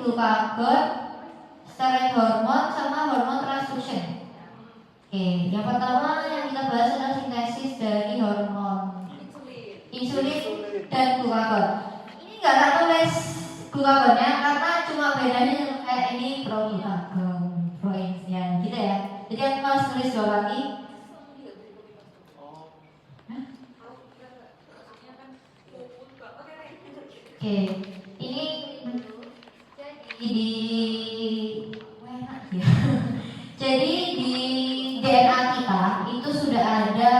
glukagon, steroid hormon, sama hormon transduction. Oke, yang pertama yang kita bahas adalah sintesis dari hormon insulin dan glukagon. Ini nggak akan tulis glukagonnya karena cuma bedanya kayak ini proglukagon, proinsulin gitu ya. Jadi aku harus tulis dua lagi. Oke, ini jadi di DNA kita itu sudah ada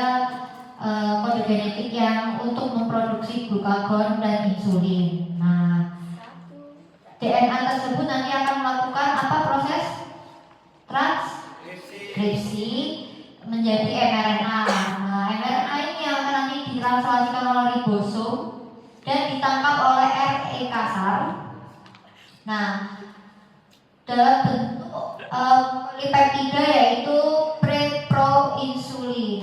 kode genetik yang untuk memproduksi glukagon dan insulin. Nah, DNA tersebut nanti akan melakukan apa proses transkripsi menjadi mRNA. Nah, mRNA ini yang akan nanti ditranslasikan oleh ribosom dan ditangkap oleh RNA kasar. Nah, dalam bentuk polipeptida yaitu preproinsulin.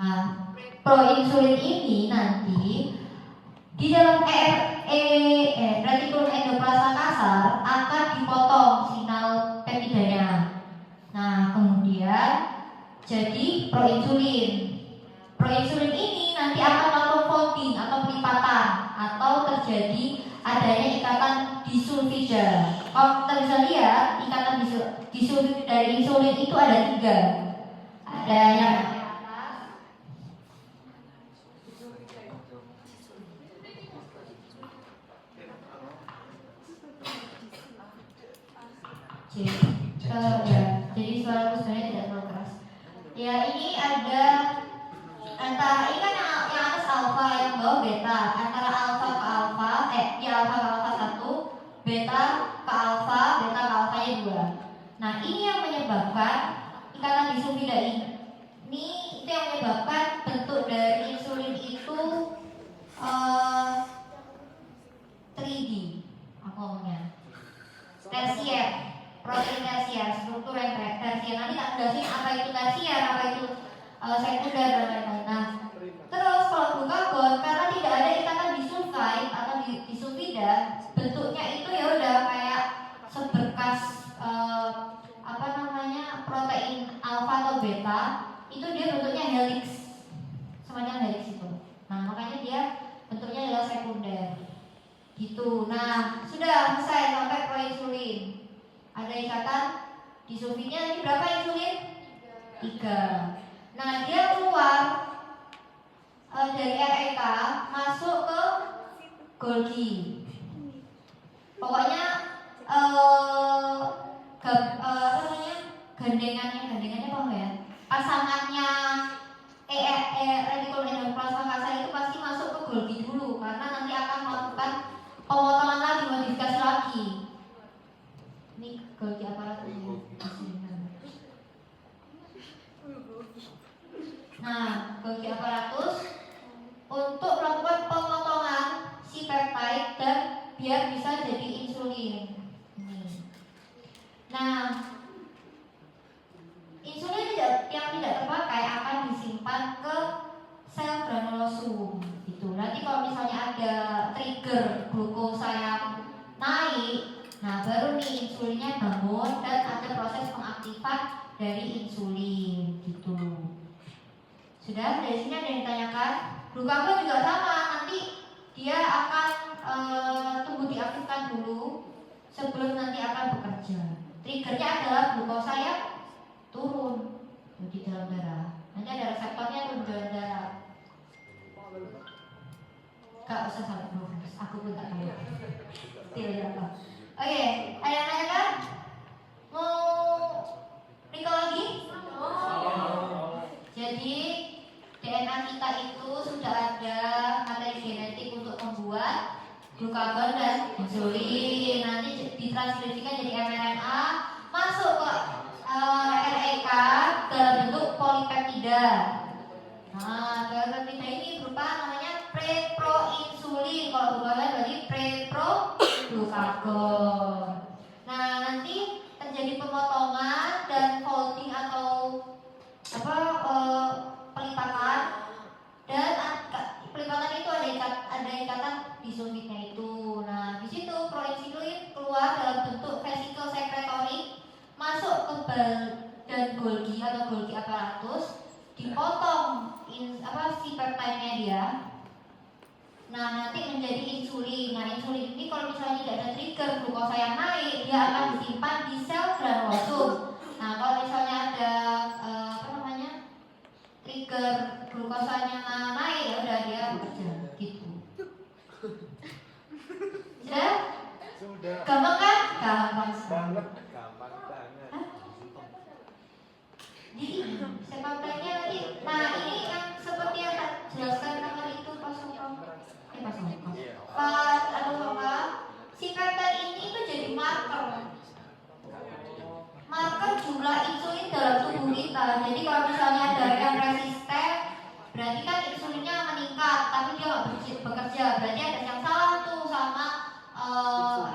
Nah, proinsulin ini nanti di dalam retikulum endoplasma kasar akan dipotong sinyal peptidanya. Nah, kemudian jadi proinsulin. Proinsulin ini nanti akan melakukan folding atau pelipatan atau terjadi adanya ikatan disulfida. Kalau kita bisa lihat ikatan disulfida dari insulin itu ada 3. Ada yang jadi suaraku sebenarnya tidak terlalu keras. Ya, ini ada antara ini kan yang atas alfa, yang bawah beta. Antara alfa ke alfa, di alfa ke alfa 1, beta ke alfa, beta ke alfa nya 2. Nah, ini yang menyebabkan ikatan disulfida ini itu yang menyebabkan bentuk dari insulin itu 3D. Aku ngomongnya tersier, protein tersier, struktur yang tersier. Nanti tak jelasin apa itu tersier, apa itu sekunder dan lain-lain. Nah, terus kalau glukagon karena tidak ada ikatan disulfide atau disulfida, bentuknya itu ya udah kayak seberkas protein alfa atau beta, itu dia bentuknya helix, semacam helix itu. Nah, makanya dia bentuknya adalah sekunder. Gitu. Nah, sudah selesai sampai proinsulin. Ada ikatan disulfidnya, ini berapa insulin? 3. Nah, dia keluar dari REK masuk ke Golgi. Pokoknya gandengannya apa ya? Pasangannya retikulum endoplasma kasar itu pasti masuk ke Golgi dulu karena nanti akan melakukan pemotongan lagi, modifikasi lagi. Ini Golgi aparat ini. Nah, Golgi aparatus untuk melakukan pemotongan si peptide dan biar bisa jadi insulin. Nah, insulin yang tidak terpakai akan disimpan ke sel granulosum. Gitu. Nanti kalau misalnya ada trigger glukosa yang naik, nah baru nih insulinnya bangun dan ada proses pengaktifan dari insulin. Gitu. Sudah, dari sini ada yang ditanyakan. Glukagon juga sama, nanti dia akan tunggu diaktifkan dulu sebelum nanti akan bekerja. Triggernya adalah glukosa yang turun di dalam darah. Nanti ada reseptornya turun di dalam darah. Gak usah sampai profes, aku pun tak tahu. Tidak apa. Oke, ada yang nanyakan? Mau recall lagi? Jadi DNA kita itu sudah ada materi genetik untuk membuat glukagon dan insulin. Nanti ditranskripsikan jadi mRNA, masuk ke REK dalam bentuk polipeptida. Nah, polipeptida ini berupa namanya preproinsulin. Kalau glukagon berarti preproglukagon. Nah, nanti terjadi pemotongan dan folding atau pelipatan, dan pelipatan itu ada ikatan disulfidnya itu. Nah, di situ proinsulin tebal dan Golgi atau Golgi apparatus dipotong si peptidenya dia. Nah, nanti menjadi insulin. Nah, insulin ini kalau misalnya tidak ada trigger glukosa yang naik, dia akan disimpan di sel granulosum. Nah, kalau misalnya ada trigger glukosanya naik, ya udah dia bekerja gitu. Sudah? Gampang kan? Gampang banget. Jadi sepapanya nanti, nah ini yang seperti yang tak jelaskan nomor itu pas si peptide ini tuh jadi marker jumlah insulin dalam tubuh kita. Jadi kalau misalnya ada yang resisten, berarti kan insulinnya meningkat, tapi dia nggak bekerja. Berarti ada yang salah tuh sama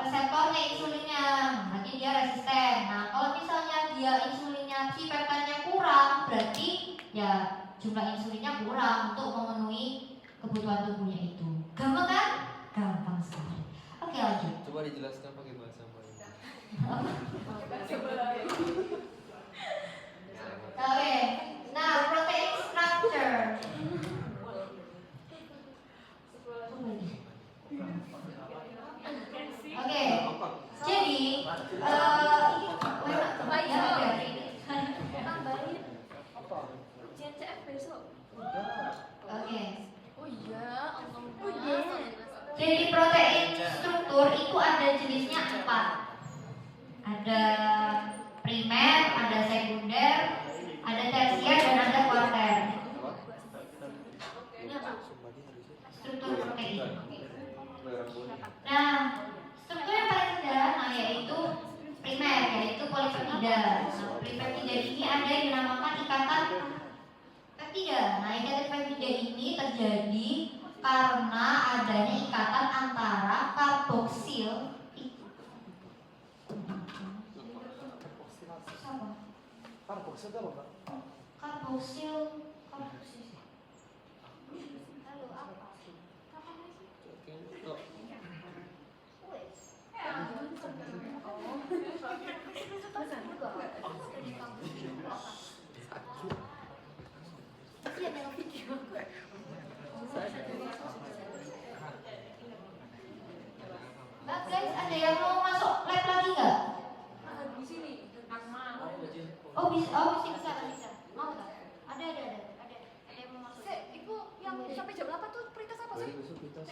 reseptornya insulinnya, berarti dia resisten. Nah, kalau misalnya dia insulinnya si peptidenya kurang, berarti ya jumlah insulinnya kurang untuk memenuhi kebutuhan tubuhnya itu. Gampang kan? Gampang sekali. Oke, lanjut. Coba dijelaskan pakai bahasa Melayu. Oke, nah protein structure. Oke, jadi jadi protein struktur itu ada jenisnya 4. Ada primer, ada sekunder, ada tersier, dan ada kuarter. Struktur protein. Nah, struktur yang paling sederhana yaitu primer, yaitu polipeptida. Nah, polipeptida ini ada yang dinamakan ikatan peptida. Nah, ikatan peptida ini terjadi karena adanya ikatan antara karboksil Karboksil itu apa, Pak? Karboksil. Halo, apa? Guys, ada yang mau masuk lab lagi nggak? Di sini. Oh bisa. Mau nggak? Ada yang mau masuk. Ibu yang sampai jam 8 tuh prioritas apa sih? Sudah begitu.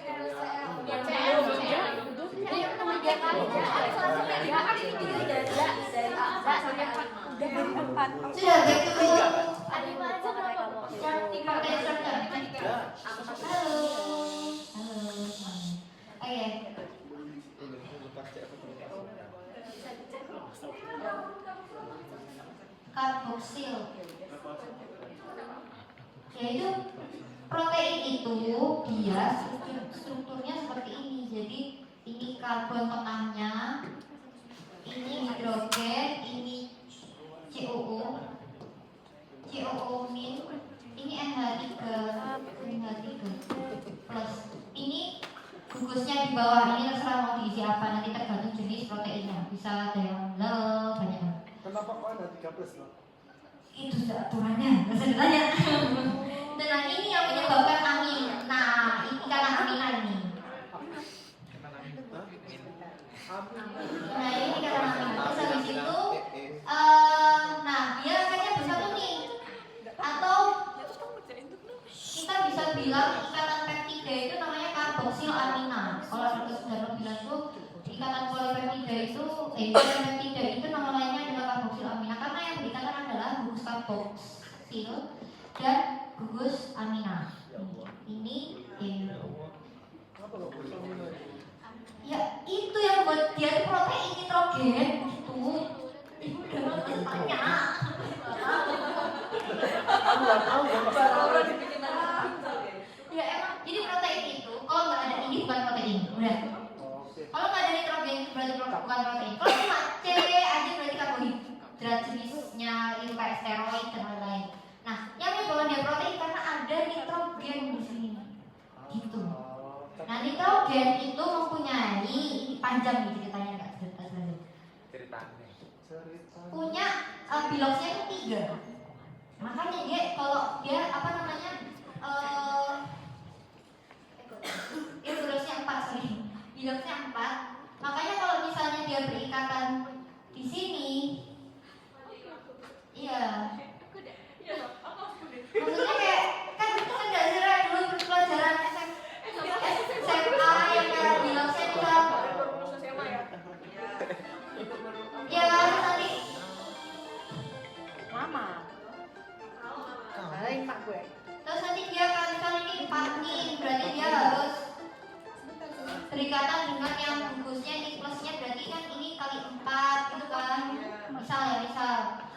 Ada yang aja berapa? Halo. Oke. Karboksil. Yaitu protein itu dia strukturnya seperti ini. Jadi ini karbon tengahnya, ini hidrogen, ini COO min, ini NH3 plus. Ini gugusnya di bawah, ini terserah mau diisi apa, nanti tergantung jenis proteinnya. Bisa ada yang low, banyak banget. Kenapa kok ada 3 plus, Pak? Itu sudah aturannya, nggak usah ditanya. Nah, ini yang menyebabkan amin. Nah, ini karena aminan ini. Nah, ini karena aminan. Terus habis itu, nah dia kayaknya bersatu nih. Atau kita bisa bilang ikatan peptida itu namanya karboksil amina. Kalau Dr. Sudarno bilang tuh ikatan polipeptida itu, ikatan peptida itu nama lainnya adalah karboksil amina karena yang berikatan adalah gugus karboksil dan gugus amina. Ini ya itu yang buat dia itu protein nitrogen itu. Ibu udah tanya. Ya emang, jadi protein itu kalau nggak ada ini bukan protein, udah. Kalau nggak ada nitrogen itu berarti bukan protein. Kalau cuma C aja berarti karbohidrat jenisnya itu kayak steroid dan lain-lain. Nah, yang menyebabkan dia protein karena ada nitrogen di sini, gitu. Nah, nitrogen itu mempunyai, ini panjang nih ceritanya nggak cerita. ceritanya. punya biloxnya itu 3. Makanya dia kalau dia apa namanya biloxnya 4 sorry. Biloxnya 4. Makanya kalau misalnya dia berikatan di sini, iya. Maksudnya kayak kan itu kan nggak sih Ra, dulu pelajaran SMA yang kayak biloxnya itu kan. Iya kan nanti Lama. Salah mak gue. terus nanti dia kali ini 4 nih, berarti dia harus berikatan dengan yang bungkusnya ini plusnya, berarti kan ini kali 4 gitu kan. Misal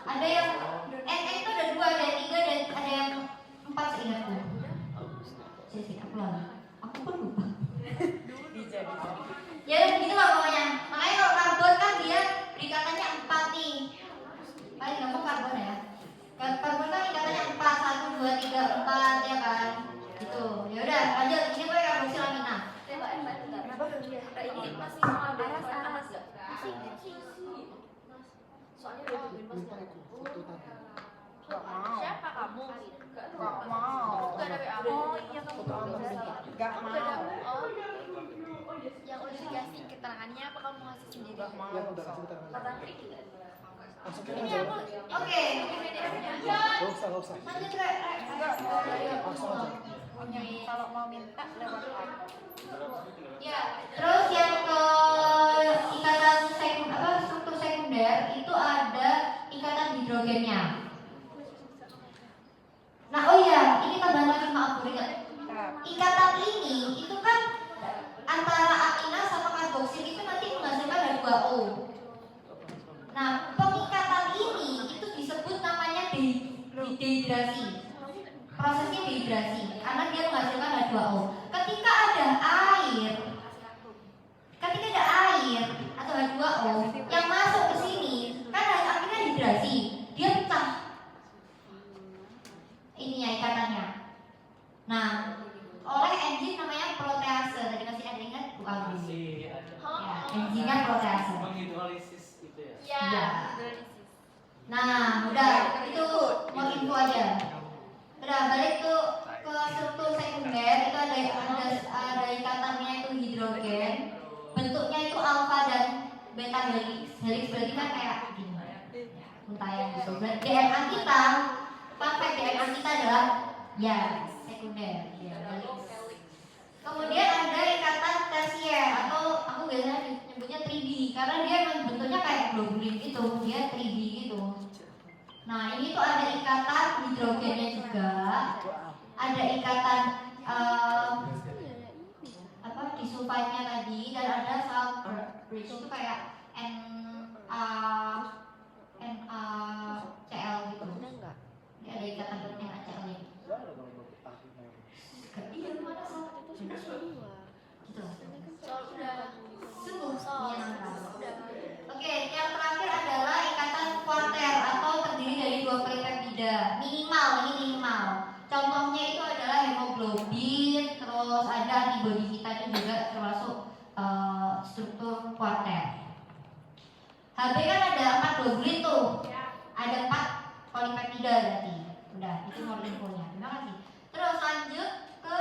ada yang itu ada 2, ada yang 3 dan ada yang 4 seingatku. Sih aku lagi. Aku pun lupa. Ya gitu lah pokoknya. Makanya kalau karbon kan dia berikatannya 4 nih. Paling gampang karbon ya. Karbon kan ikatannya 4, 1, 2, 3, 4 ya kan. Gitu. Ya udah lanjut. Ini gue karboksil amina. Ini masih mau ada aras nggak? Soalnya udah tungguin mas nggak? Gak mau. Siapa kamu? Gak mau. Gak ada WA. Oh iya kamu Gak mau. Oh yang udah dikasih keterangannya apa kamu ngasih sendiri? Gak mau. Yang udah kasih keterangan. Kata Langsung ini aja. aku. Oke. Gak usah. Lanjut Re. Langsung aja. Kalau mau minta lewat app. Ya. Terus yang ke ikatan struktur sekunder itu ada ikatan hidrogennya. Nah, oh iya, ini tambahan lagi maaf gue ingat. Ikatan ini itu kan antara amina sama karboksil itu nanti menghasilkan H2O. Nah, pengikatan ini itu disebut namanya dehidrasi. Prosesnya dehidrasi karena dia menghasilkan H2O. Ketika ada air atau H2O yang masuk ke sini, kan amina hidrasi, dia pecah. Ininya ikatannya. Nah, oleh enzim namanya protease. Tadi masih ada ingat bukan? Masih ada. Ya, enzimnya protease. Menghidrolisis itu ya. Ya. Iya. Nah, udah itu mau info aja. Udah balik tuh ke struktur sekunder itu ada ikatannya itu hidrogen. Bentuknya itu alfa dan beta helix. Helix berarti kan kayak gini. Untayan gitu. Berarti DNA kita, pakai DNA kita adalah ya sekunder. Ya, helix. Kemudian ada ikatan tersier atau aku biasanya nyebutnya 3D karena dia memang bentuknya kayak globulin gitu, dia 3D gitu. Nah ini tuh ada ikatan hidrogennya juga, ada ikatan disulfide-nya tadi dan ada salt bridge itu kayak NaCl gitu. Ini ada ikatan NaCl ini. Iya mana salt gitu lah. Sungguh menyenangkan. Oke, yang terakhir adalah ikatan kuarter atau terdiri dari 2 polipeptida minimal. Contohnya itu adalah hemoglobin, terus ada antibodi kita itu juga termasuk struktur kuarter. Hb kan ada 4 globulin tuh, ada 4 polipeptida berarti. Udah, itu mau infonya. Terima kasih. Terus lanjut ke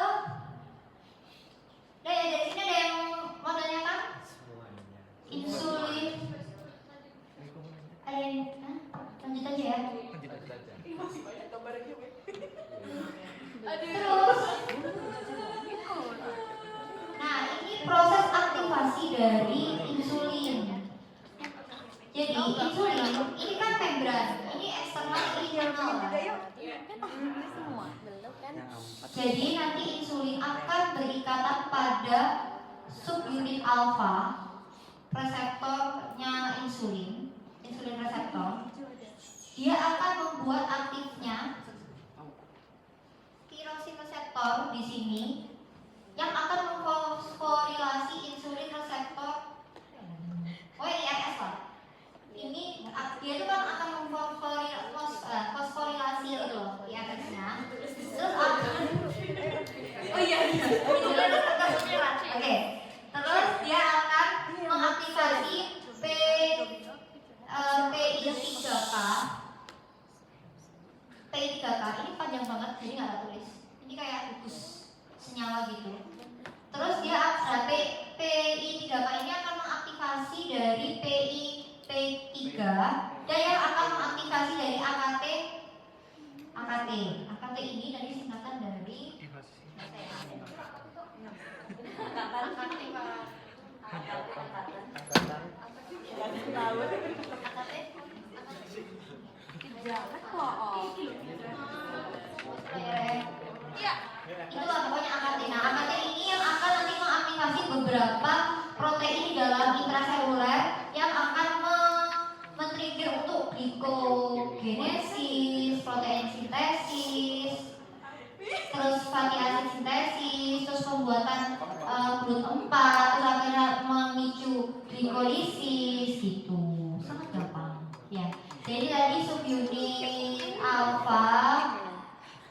dari sini ada yang mau tanyakan? Semuanya. Insulin. Ada yang lanjut aja ya. Lanjut aja. Terus, nah ini proses aktivasi dari insulin. Jadi insulin ini kan membran, ini eksternal, ini internal. Jadi nanti insulin akan berikatan pada subunit alfa reseptornya insulin reseptor. Dia akan membuat aktifnya tirosin reseptor di sini yang akan memfosforilasi insulin reseptor IRS lah. Ini dia itu kan akan memfosforilasi gitu loh IRS-nya. Terus Oke. Terus dia akan mengaktifasi mengaktifasi dari PIP3 dan yang akan mengaktifasi dari AKT. AKT ini tadi singkatan dari itulah pokoknya AKT. Nah, AKT ini yang akan nanti mengaktifasi beberapa protein di dalam intraseluler yang akan men-trigger untuk glikogenesis, protein sintesis, terus fatty acid sintesis, terus pembuatan GLUT4, terus akhirnya memicu glikolisis gitu. Sangat gampang. Ya. Jadi tadi subunit alfa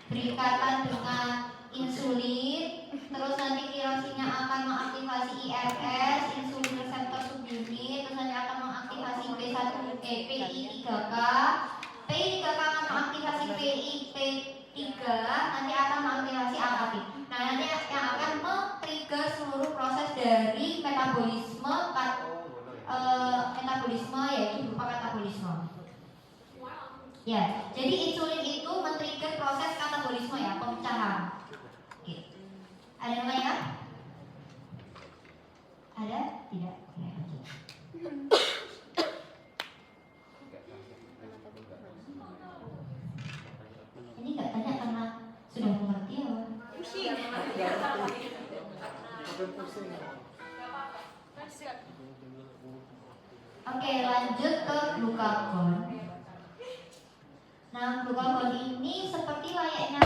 berikatan dengan insulin, terus nanti tirosinnya akan mengaktifasi IRS, insulin reseptor subunit, terus nanti akan mengaktifasi PI3K, PI3K akan mengaktifasi PIP3, nanti akan mengaktifasi AKT. Nah, nanti yang akan men-trigger seluruh proses dari metabolisme yaitu berupa katabolisme. Ya, jadi insulin itu men-trigger proses katabolisme ya, pemecahan. Oke. Ada yang lain kan? Ada? Tidak? Oke, lanjut. Ini nggak tanya karena sudah mengerti ya? Oke, lanjut ke glukagon. Nah, glukagon ini seperti layaknya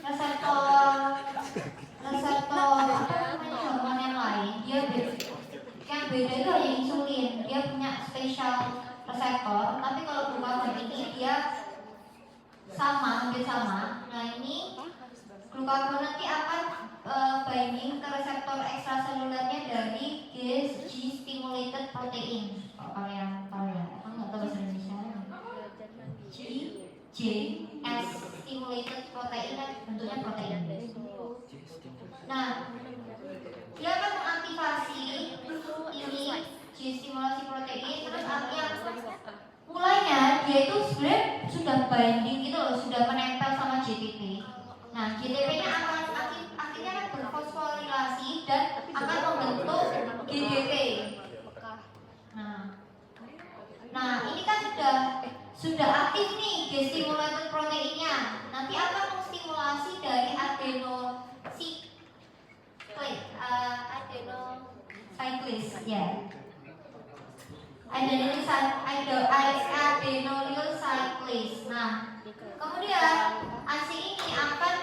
reseptor hormon yang lain. Dia yang beda itu hanya insulin. Dia punya spesial reseptor. Tapi kalau glukagon ini dia hampir sama. Nah, ini glukagon nanti akan binding ke reseptor ekstraselulernya dari G-stimulated protein. Kalau kalian tahu ya, aku nggak tahu bahasa Indonesia. G-S stimulated protein kan bentuknya protein. Nah, dia akan mengaktifasi ini G-stimulasi protein, terus yang mulanya dia itu sebenarnya sudah binding gitu loh, sudah menempel sama GTP. Nah, GTP-nya akhirnya akan berfosforilasi dan akan membentuk GDP. Nah, ini kan sudah aktif nih G-stimulated proteinnya. Nanti akan menstimulasi dari adenocyclase, ya. Adenylyl cyclase. Nah, kemudian ACE ini akan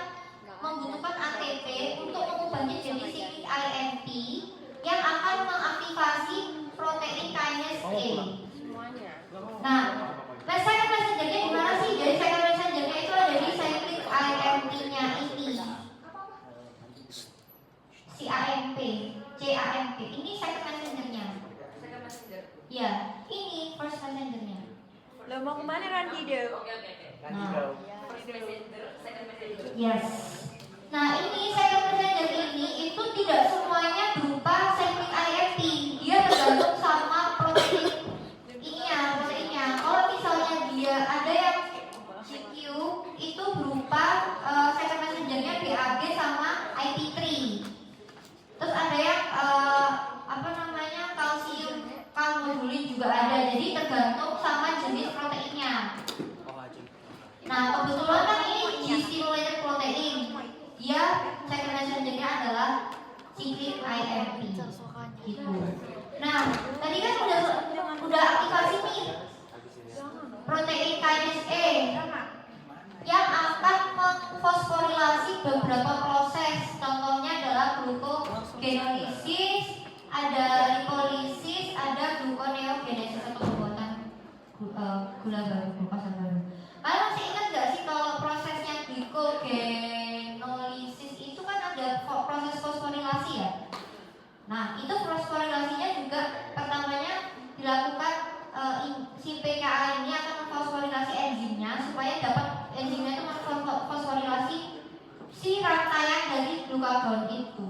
membutuhkan ATP untuk mengubahnya jadi cyclic AMP yang akan mengaktifasi protein kinase A. Nah, second messenger-nya di mana sih? Jadi second messenger-nya itu ada di cyclic AMP-nya ini. CAMP. Ini second messenger-nya. Ya, ini first messenger-nya. Lo mau kemana Randy deh? Nah, yes. Nah, ini second messenger ini itu tidak semuanya berupa cyclic AMP. Dia tergantung sama proteinnya. Kalau misalnya dia ada yang GQ itu berupa second messenger-nya BAG sama IP3. Terus ada yang kalmodulin juga ada. Jadi tergantung sama jenis proteinnya. Nah, kebetulan kan ini G-stimulated protein. Dia second messenger-nya adalah cyclic AMP gitu. Nah, tadi kan udah aktivasi nih protein kinase A yang akan memfosforilasi beberapa proses. Contohnya adalah glucogenolisis, ada lipolisis, ada gluconeogenesis atau pembuatan gula baru, glukosa baru. Kalian masih ingat nggak sih kalau prosesnya glucogenolisis itu kan ada proses fosforilasi ya? Nah, itu fosforilasinya juga pertamanya dilakukan si PKA ini akan memfosforilasi enzimnya supaya dapat enzimnya itu memfosforilasi si rangkaian dari glukagon itu,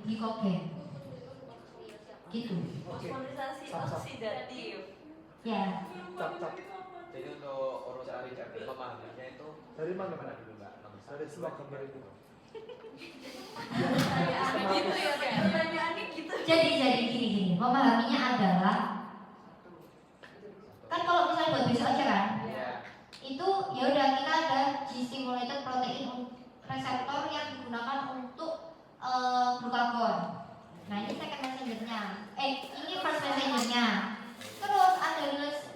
glikogen. gitu. Fosforisasi Sama-sama. oksidatif. Ya. Cap. Jadi untuk urusan pemahamannya itu Dari mana? gimana dulu Mbak? Dari semua gambar itu. Pertanyaannya gitu ya, kayak pertanyaannya gitu. Jadi gini, memahaminya adalah kan kalau misalnya buat besok aja kan, Iya. itu ya udah kita ada G-stimulated protein reseptor yang digunakan untuk glukagon. Nah ini second messengernya, ini first messengernya. Terus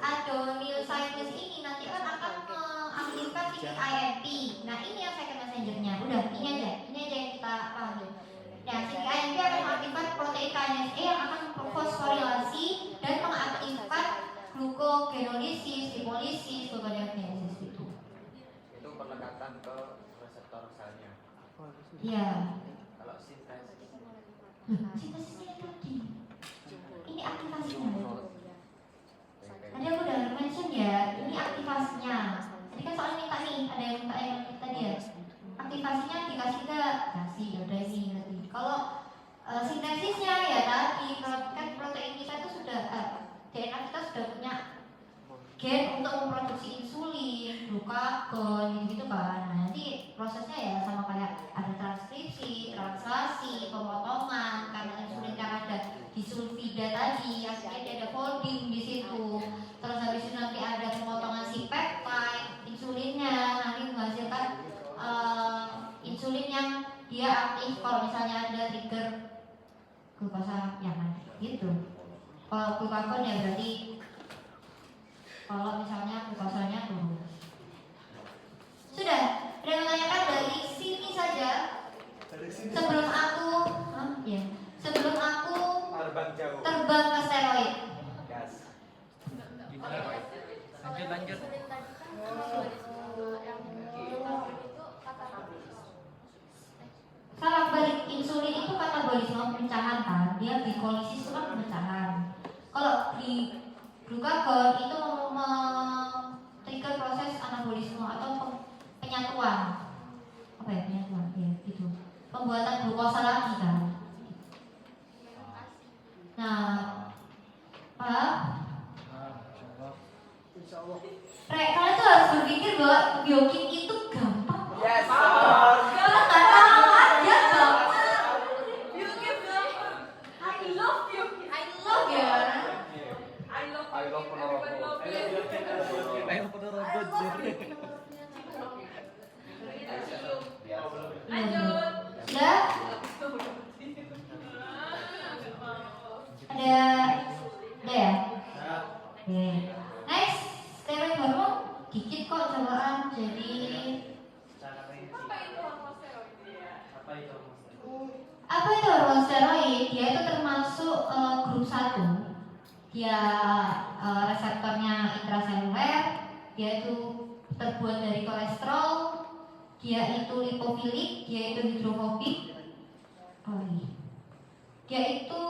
adenylosinase ini nanti kan akan mengaktifkan CPIMP. Nah ini yang second messengernya. Udah ini aja yang kita pahami. Nah CPIMP akan mengaktifkan protein kinase yang akan memfosforilasi dan mengaktifkan glucogenolisis, lipolisis, gluconeogenesis itu. Itu pendekatan ke reseptor selnya. Iya. Kalau sintesis Sintesisnya tadi. Ini aktivasinya. Tadi aku udah mention ya, ini aktivasinya. Tadi kan soalnya minta nih, ada yang minta tadi ya. Aktivasinya dikasih nggak? Kasih, ya udah ini tadi. Kalau sintesisnya ya tadi, kan protein kita itu sudah DNA kita sudah punya gen untuk memproduksi insulin, glukagon, gitu kan. Nah, nanti prosesnya ya sama kayak ada transkripsi, translasi, pemotongan. Karena insulin kan ada disulfida tadi, akhirnya dia ada folding di situ. Terus habis itu nanti ada pemotongan si peptide, insulinnya nanti menghasilkan insulin yang dia aktif kalau misalnya ada trigger glukosa yang ada gitu. Kalau glukagon ya berarti kalau misalnya glukosanya turun. Sudah, ada yang menanyakan dari sini saja. Dari sini. Sebelum aku terbang jauh. terbang ke steroid. Gas. Lanjut. Salah balik, insulin itu katabolisme pemencahan kan, dia glikolisis itu kan pemencahan. Kalau di glukagon itu trigger proses anabolisme atau penyatuan. Apa ya penyatuan? Ya itu. Pembuatan glukosa lagi kan. Nah, paham? Insya Allah. Kalian tuh harus berpikir bahwa biokim itu gampang. Yes. Nggak tahu aja gampang. Biokim gampang. I love biokim. I love ya. I love Ponorogo. Ayo penuh robot jadi. Lanjut. Sudah? Ada ya? Oke. Next, steroid hormon dikit kok cobaan. Jadi apa itu hormon steroid? Dia itu termasuk grup 1. Dia reseptornya intraseluler, dia itu terbuat dari kolesterol, dia itu lipofilik, dia itu hidrofobik. Dia itu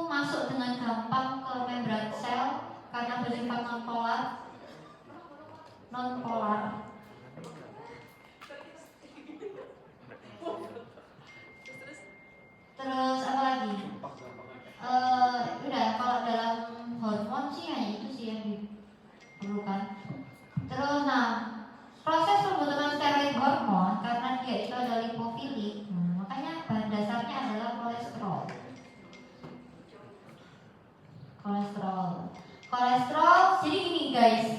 masuk dengan gampang ke membran sel karena bersifat non-polar. Terus apa lagi? Udah kalau dalam hormon sih hanya itu sih yang diperlukan. Terus proses pembentukan steroid hormon karena dia itu adalah lipofilik, makanya bahan dasarnya adalah kolesterol. Jadi gini guys,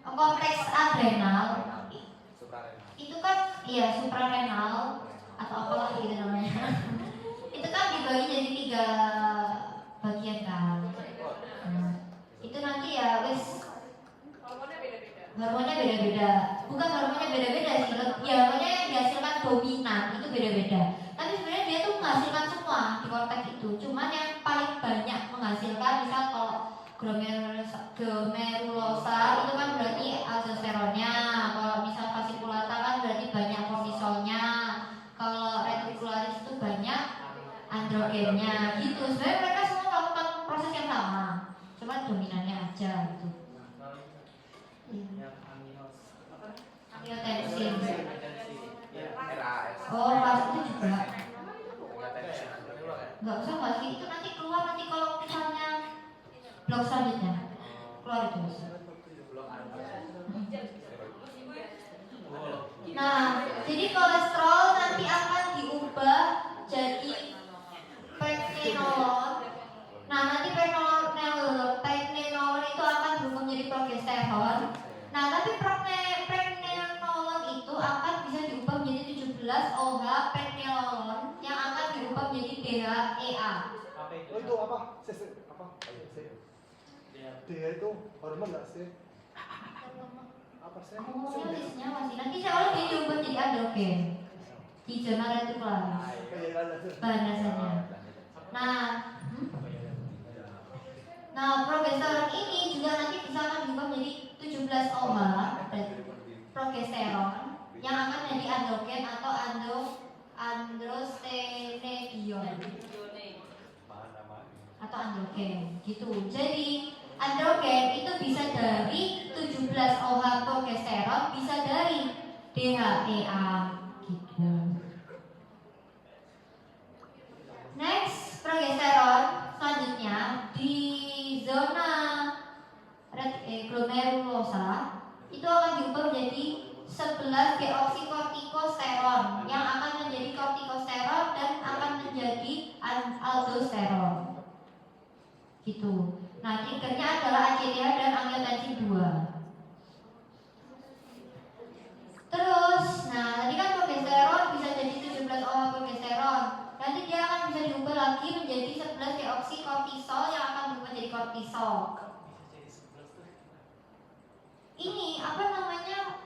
kompleks adrenal itu kan suprarenal atau apalah gitu namanya. Itu kan dibagi jadi 3 bagian kan. Itu nanti ya hormonnya beda-beda. Bukan hormonnya beda-beda sih, ya hormonnya yang dihasilkan dominan itu beda-beda. Tapi sebenarnya dia tuh menghasilkan semua di korteks itu. Cuman yang paling banyak menghasilkan misal kalau glomerulosa itu kan berarti aldosteronnya. Kalau misal fasciculata kan berarti banyak kortisolnya. Kalau reticularis itu banyak androgennya gitu. Sebenarnya mereka semua melakukan proses yang sama. Cuma dominannya aja gitu. Angiotensin. RAS. Oh, pas itu juga. nggak usah bahas itu, nanti keluar nanti kalau misalnya blok selanjutnya keluar itu. Nah, jadi kolesterol nanti akan diubah jadi pregnenolon. Nah, nanti pregnenolon itu akan berubah menjadi progesteron. Nah, tapi pregnenolon itu akan bisa diubah menjadi 17 OH pregnenolon yang akan diubah menjadi DHEA. Oh itu apa? Apa? Dia itu hormon nggak sih? Apa sih? Ngomongnya listnya masih nanti saya ulang jadi diubah jadi androgen di zona retikular bahan dasarnya. Nah, progesteron ini juga nanti bisa akan diubah menjadi 17 OH progesteron yang akan menjadi androgen atau androstenediol atau androgen gitu. Jadi androgen itu bisa dari 17 OH progesteron, bisa dari DHEA gitu. Next, progesteron selanjutnya di zona glomerulosa itu akan diubah menjadi 11 deoksikoортikosteron yang akan menjadi kortikosteron dan akan menjadi aldosteron gitu. Nah, triggernya adalah ACTH dan angiotensin 2. Terus, nah tadi kan progesteron bisa jadi 17 OH progesteron. Nanti dia akan bisa diubah lagi menjadi 11 deoksikortisol yang akan berubah jadi kortisol. Ini apa namanya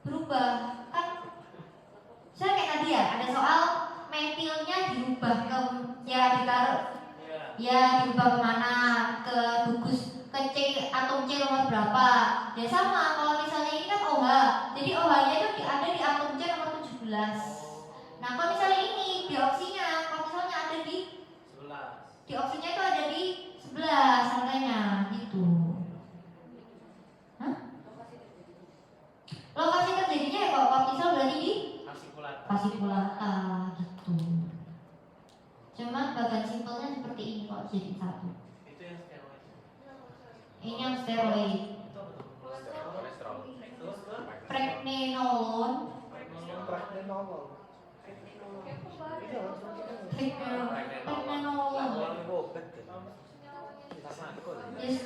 berubah kan? Saya kayak tadi ya ada soal metilnya dirubah ke ditaruh dirubah kemana, ke gugus ke C atom C nomor berapa. Ya sama kalau misalnya ini kan OH, jadi OH-nya itu ada di atom C nomor 17. Nah kalau misalnya ini dioksinya, kalau misalnya ada di 11, dioksinya itu ada di 11 angkanya gitu. Hah? Lokasi terjadinya ya kalau kortisol berarti di fasciculata gitu. Cuman bagian simpelnya seperti ini kok jadi satu. Itu yang steroid. Ini yang steroid. Pregnenolon. Yes.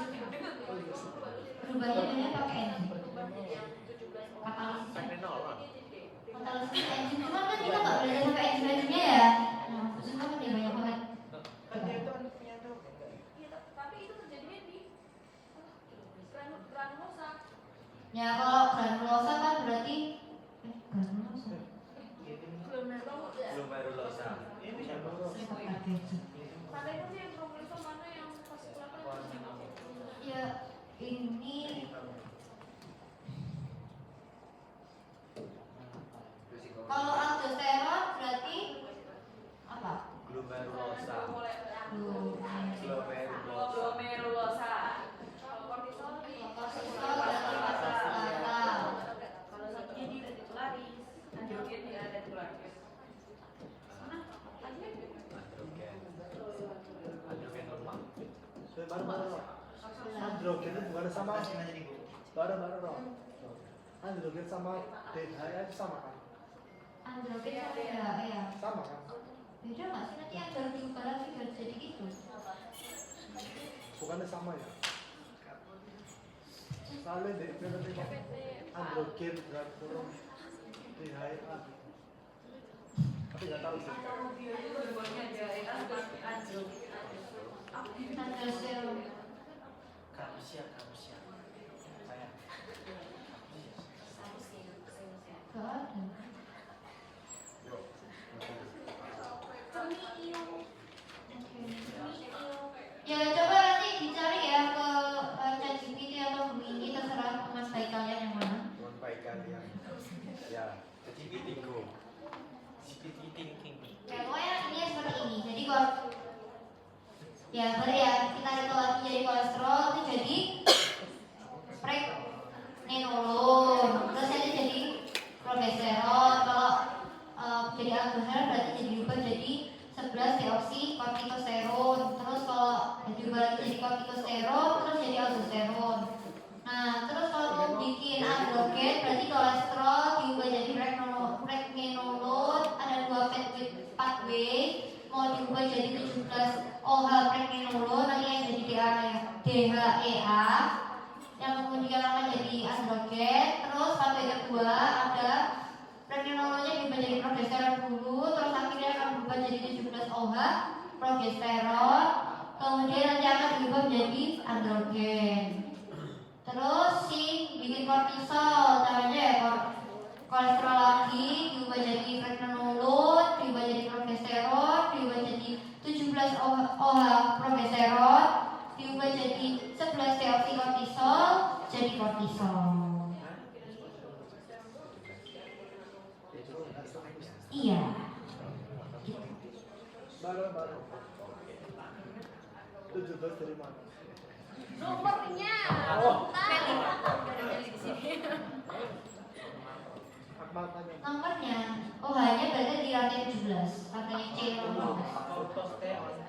Berubahnya dia pakai enzim. Katalisis enzim. Cuman kan kita nggak belajar sampai enzim-enzimnya ya. Nah, maksudnya kan dia banyak banget. Tapi itu terjadinya di granulosa. Ya kalau granulosa kan berarti granulosa. Glomerulosa. Pada itu yang granulosa mana yang fasciculata? Ya ini kalau aldosteron berarti apa? Glomerulosa. Glomerulosa. Kalau kortisol di Kortisol dan fasciculata. kalau satunya di retikularis, androgen di retikularis. Mana? Androgen normal. Androgen itu bukan sama. Baru. Androgen sama DHEA itu sama kan? Androgen sama ya. Sama kan? Beda nggak sih nanti yang baru diubah lagi baru jadi gitu? Bukannya sama ya? Soalnya di androgen berat turun DHEA. Tapi nggak tahu sih. Androgen. Karusia. Saya. Gak ada. Ya coba nanti dicari ya ke ChatGPT atau Gemini terserah teman baik kalian yang mana. Teman baik kalian. Ya, CPT-Go. CPT thinking. Ya pokoknya ini seperti ini. Jadi kalau ya boleh ya kita rekapitulasi jadi kolesterol itu jadi pregnenolon. Terus ini jadi progesteron. Kalau jadi aldosteron berarti jadi diubah jadi 11 deoksikoортikosteron. mau diubah jadi 17 OH pregnenolon, nanti yang jadi DHEA, yang kemudian akan jadi androgen. Terus pathway kedua ada pregnenolonnya diubah jadi progesteron dulu, terus akhirnya akan berubah jadi 17 OH progesteron, kemudian nanti akan diubah menjadi androgen. Terus si bikin kortisol, caranya ya kolesterol lagi diubah jadi pregnenolon, diubah jadi progesteron, diubah jadi 17 OH progesteron, diubah jadi 11 deoksikokortisol, jadi kortisol. Iya. Bareng. 17 dari mana? Nomornya. Oh. Dari di sini. Akmal tanya. Nomornya OH-nya berarti di rantai 17, rantainya C. Auto stay on